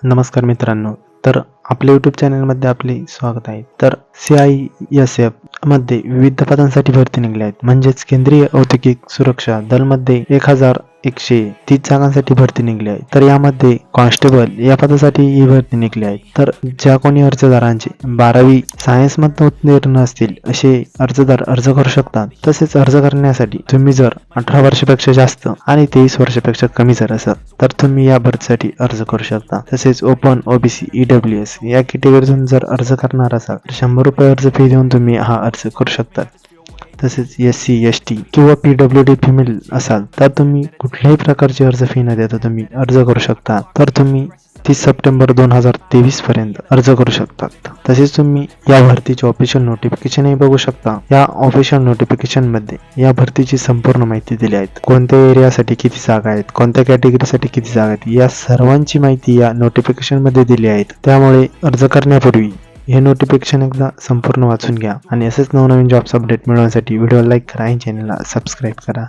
नमस्कार मित्रांनो. तर आपल्या YouTube चॅनलमध्ये आपले स्वागत आहे. तर CISF मध्ये विविध पदांसाठी भरती निघली आहेत. म्हणजेच केंद्रीय औद्योगिक सुरक्षा दलमध्ये 1130 जागांसाठी भरती निघली आहे. तर यामध्ये कॉन्स्टेबल या पदासाठी ही भरती निघली आहे. तर ज्या कोणी अर्जदारांचे 12वी सायन्समधून उत्तीर्ण असतील असे अर्जदार अर्ज करू शकतात. तसेच अर्ज करण्यासाठी तुम्ही जर 18 वर्षापेक्षा जास्त आणि 23 वर्षापेक्षा कमी जर असाल तर तुम्ही या भरतीसाठी अर्ज करू शकता. तसेच ओपन, OBC, EWS या कॅटेगरीतून जर अर्ज करणार असाल तर 100 रुपये अर्ज फी देऊन तुम्ही हा अर्ज करू शकता. तसेच SC, ST किंवा PWD फिमेल असाल तर तुम्ही कुठल्याही प्रकारची अर्ज फी न देता तुम्ही अर्ज करू शकता. तर तुम्ही 30 सप्टेंबर 2023 पर्यंत अर्ज करू शकतात. तसेच तुम्ही या भरतीचे ऑफिशियल नोटिफिकेशनही बघू शकता. या ऑफिशियल नोटिफिकेशन मध्ये या भरतीची संपूर्ण माहिती दिली आहे. कोणत्या एरियासाठी किती जागा आहेत, कोणत्या कॅटेगरीसाठी किती जागा आहेत, या सर्वांची माहिती या नोटिफिकेशन मध्ये दिली आहे. त्यामुळे अर्ज करण्यापूर्वी हे नोटिफिकेशन एकदा संपूर्ण वाचून घ्या आणि असेच नवनवीन जॉब्स अपडेट मिळवण्यासाठी व्हिडिओ लाईक करा आणि चॅनलला सबस्क्राईब करा.